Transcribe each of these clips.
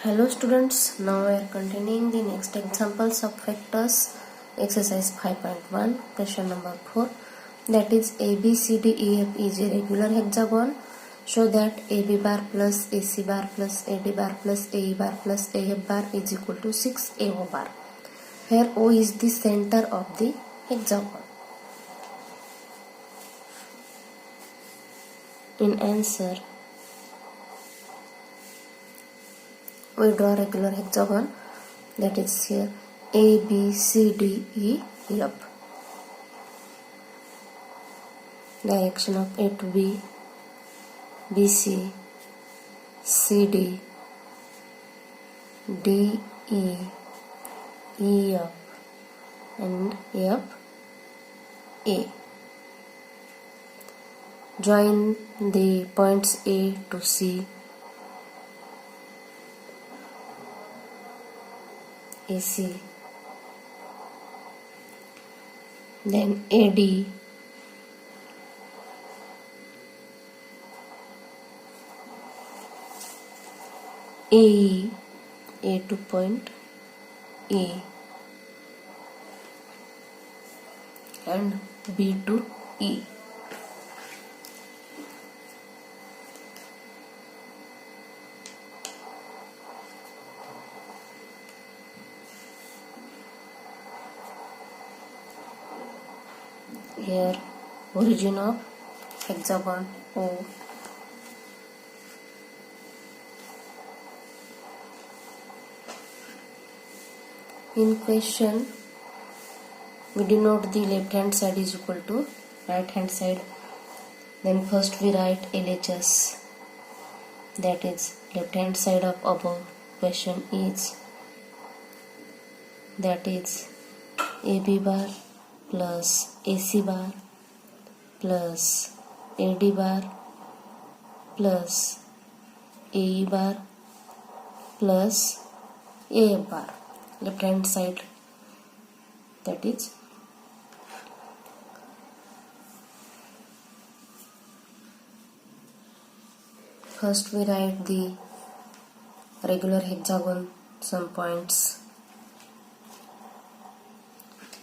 Hello students, now we are continuing the next examples of vectors, exercise 5.1, question number 4, that is ABCDEF is a regular hexagon. Show that AB bar plus AC bar plus AD bar plus AE bar plus AF bar is equal to 6 AO bar, where O is the center of the hexagon. In answer, we draw regular hexagon, that is here A, B, C, D, E, F. Direction of A to B, BC, CD, DE, EF and FA. Join the points A to C, AC, then AD, AE, A to point E, and B to E. Here, origin of hexagon O. In question, we denote the left hand side is equal to right hand side. Then first we write LHS, that is left hand side of above question is, that is AB bar plus AC bar plus AD bar plus AE bar plus AF bar, left hand side, that is first we write the regular hexagon, some points.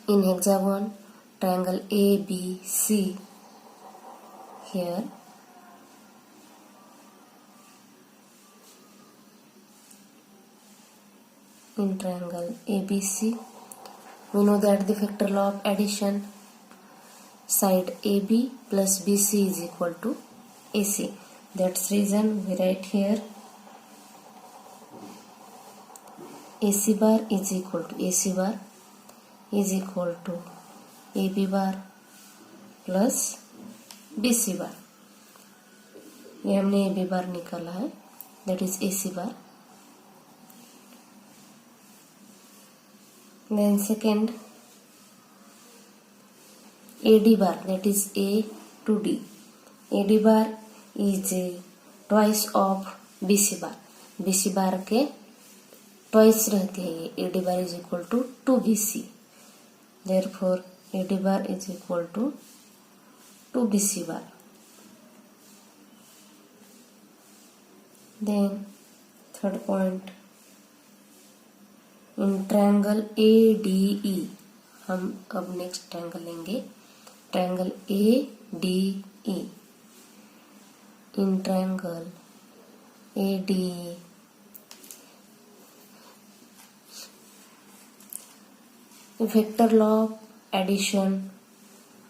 In hexagon, triangle ABC, here in triangle ABC, we know that the factor law of addition, side AB plus BC is equal to AC. That's reason we write here AC bar is equal to AC bar is equal to AB bar plus BC bar. ये हमने AB bar निकाला है, that is AC bar. Then second, AD bar, that is A to D. AD bar is twice of BC bar. BC bar के twice रहती है ये. AD bar is equal to 2BC. Therefore, AD bar is equal to 2BC bar. Then third point, in triangle ADE, हम अब next triangle लेंगे, triangle ADE. In triangle ADE, vector law of addition,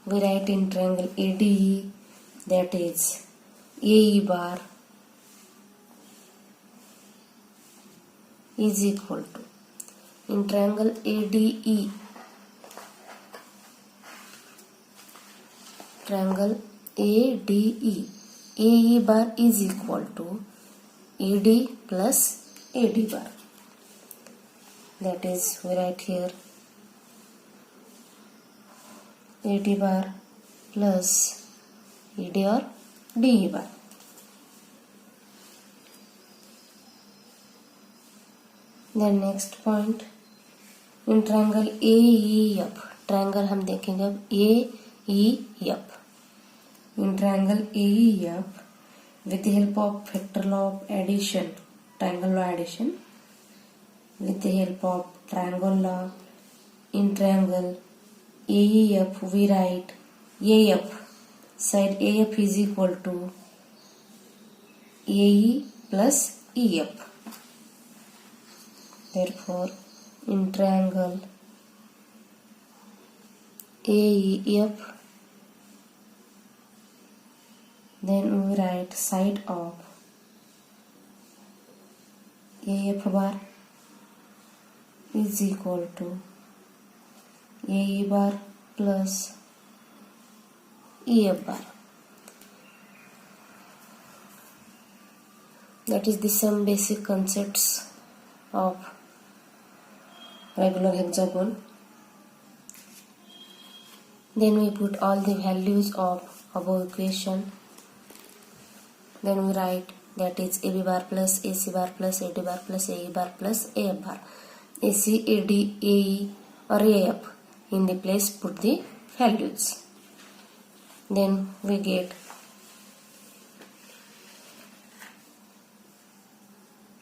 we write in triangle ADE, that is AE bar is equal to, in triangle ADE, triangle ADE, AE bar is equal to ED plus AD bar. That is, we write here AD bar plus ED or DE bar. Then next point, in triangle AEF, triangle हम देखेंगे अब AEF. In triangle AEF, with the help of factor law of addition, triangle law addition, with the help of triangle law. In triangle AEF we write AF, side AF is equal to AE plus EF. Therefore, in triangle AEF, then we write side of AF bar is equal to AE bar plus EF bar. That is the some basic concepts of regular hexagon. Then we put all the values of above equation. Then we write that is AB bar plus AC bar plus AD bar plus AE bar plus AF bar. AC, AD, AE or AF. In the place put the values. Then we get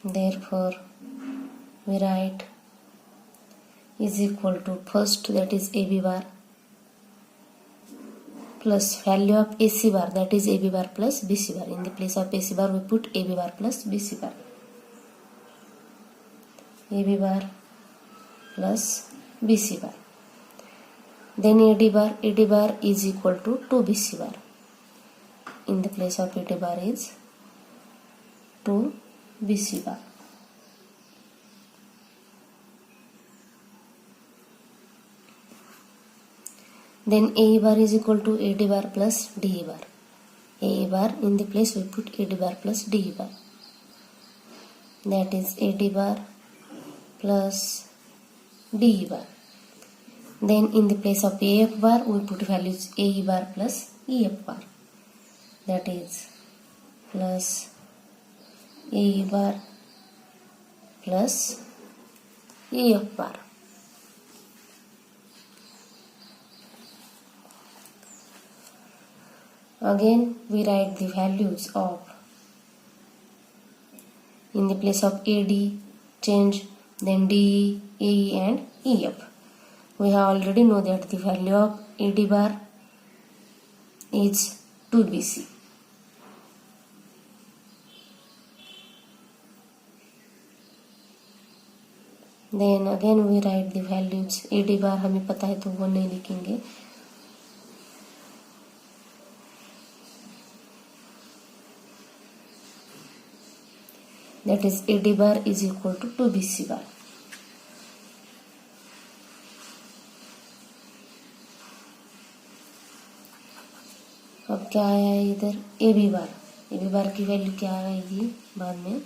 therefore we write is equal to first, that is AB bar plus value of AC bar, that is AB bar plus BC bar. In the place of AC bar we put AB bar plus BC bar. AB bar plus BC bar. Then AD bar is equal to 2BC bar. In the place of AD bar is 2BC bar. Then AE bar is equal to AD bar plus DE bar. AE bar, in the place we put AD bar plus DE bar. That is AD bar plus DE bar. Then in the place of AF bar we put values AE bar plus EF bar. That is plus AE bar plus EF bar. Again we write the values of, in the place of AD change, then DE, AE and EF. We have already know that the value of AD bar is 2BC. Then again we write the values. AD bar हमें पता है तो वो नहीं लिखेंगे. That is AD bar is equal to 2BC bar. अब क्या आया इधर AB बार. AB बार की वैल्यू क्या आएगी बाद में.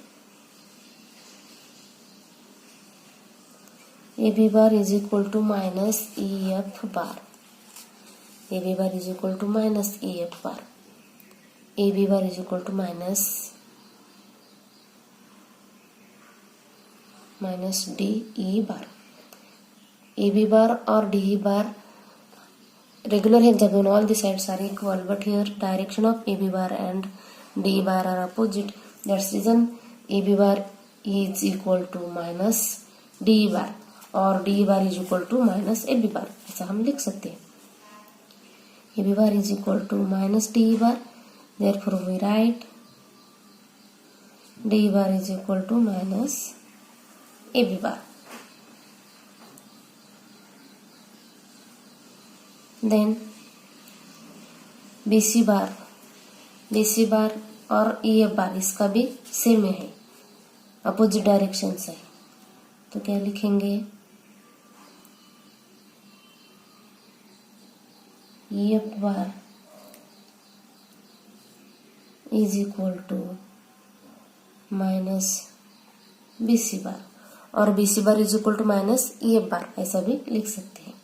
AB bar is equal to minus EF bar. AB bar is equal to minus EF bar. AB bar is equal to minus DE bar. AB bar or DE bar, regular hexagon all the sides are equal, but here direction of AB bar and DE bar are opposite. That's reason AB bar is equal to minus DE bar और DE bar is equal to minus AB bar. ऐसा हम लिख सकते हैं. AB bar is equal to minus DE bar. Therefore we write DE bar is equal to minus AB bar. Then BC bar और EF bar इसका भी same है, opposite direction से. तो क्या लिखेंगे EF bar is equal to minus BC bar और BC bar is equal to minus EF bar, ऐसा भी लिख सकते हैं.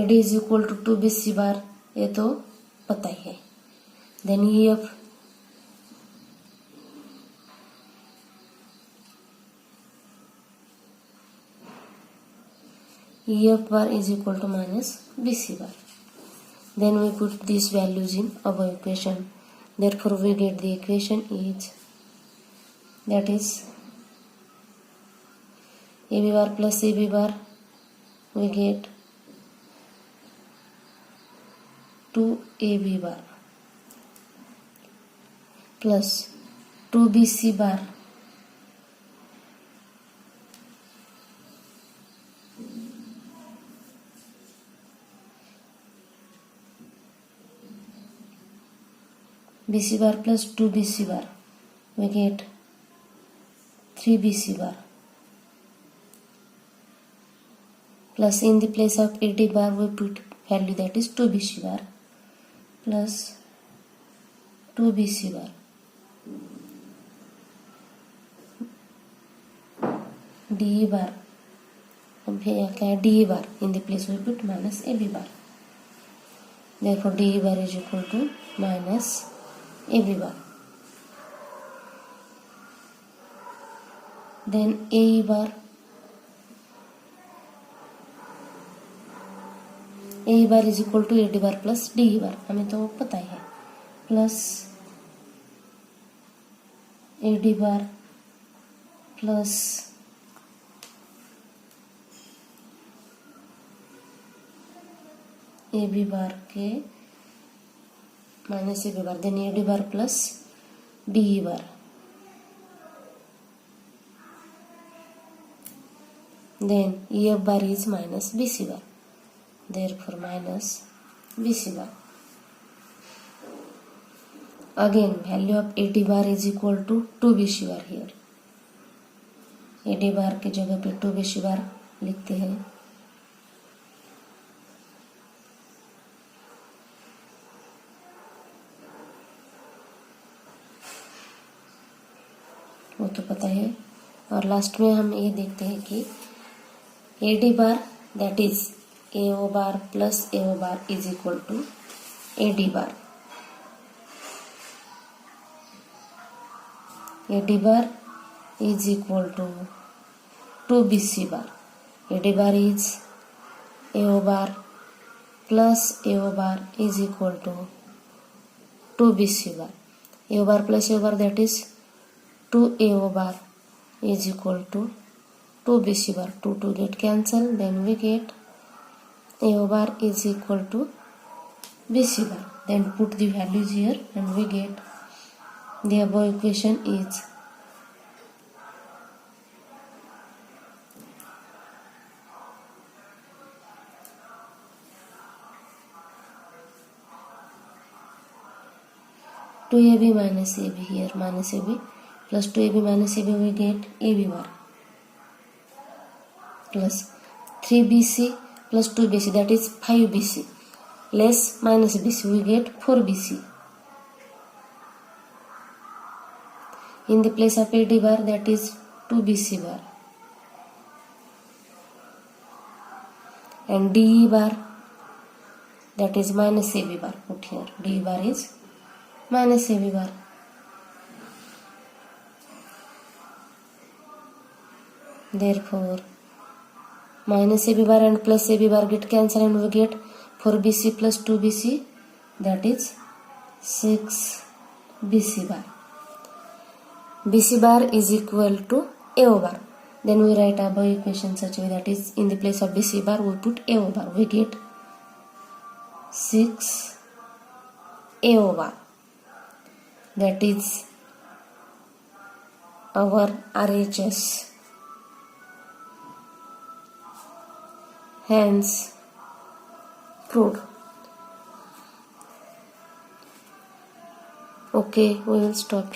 AD is equal to 2BC bar, ये तो पता ही है. Then EF bar is equal to minus BC bar. Then we put these values in our equation. Therefore we get the equation is, that is AB bar plus AB bar, we get 2AB bar plus 2BC bar BC bar plus 2BC bar, we get 3BC bar, plus in the place of AD bar we put value, that is 2BC bar plus 2BC bar, DE bar, अब यहाँ क्या है DE bar, in the place we put minus AB bar. Therefore DE bar is equal to minus AB bar. Then AE bar, AE bar is equal to AD bar plus DE bar, हमें तो पता ही है, plus AD bar plus AB bar के minus AB bar, then AD bar plus DE bar, then EF bar is minus BC bar, therefore minus BC bar. Again value of AD bar is equal to 2BC bar. here AD bar की जगह पे 2BC bar लिखते हैं. वो तो पता है. और लास्ट में हम ये देखते हैं कि AD bar that is AO bar plus AO bar is equal to AD bar. AD bar is equal to 2BC bar. AD bar is AO bar plus AO bar is equal to 2BC bar. AO bar plus AO bar, that is 2AO bar is equal to 2BC bar. 2 get cancelled, then we get AO bar is equal to BC bar. Then put the values here and we get the above equation is two AB minus AB, here minus AB plus 2AB minus AB, we get AB bar plus 3BC plus 2BC, that is 5BC less minus BC, we get 4BC. In the place of AD bar, that is 2BC bar, and DE bar, that is minus AB bar, put here. DE bar is minus AB bar. Therefore minus AB bar and plus AB bar get cancelled and we get 4BC plus 2BC, that is 6BC bar. BC bar is equal to AO bar. Then we write above equation such a way, that is in the place of BC bar we put AO bar, we get 6 AO bar. That is our RHS. Hence proved. Okay, we will stop here.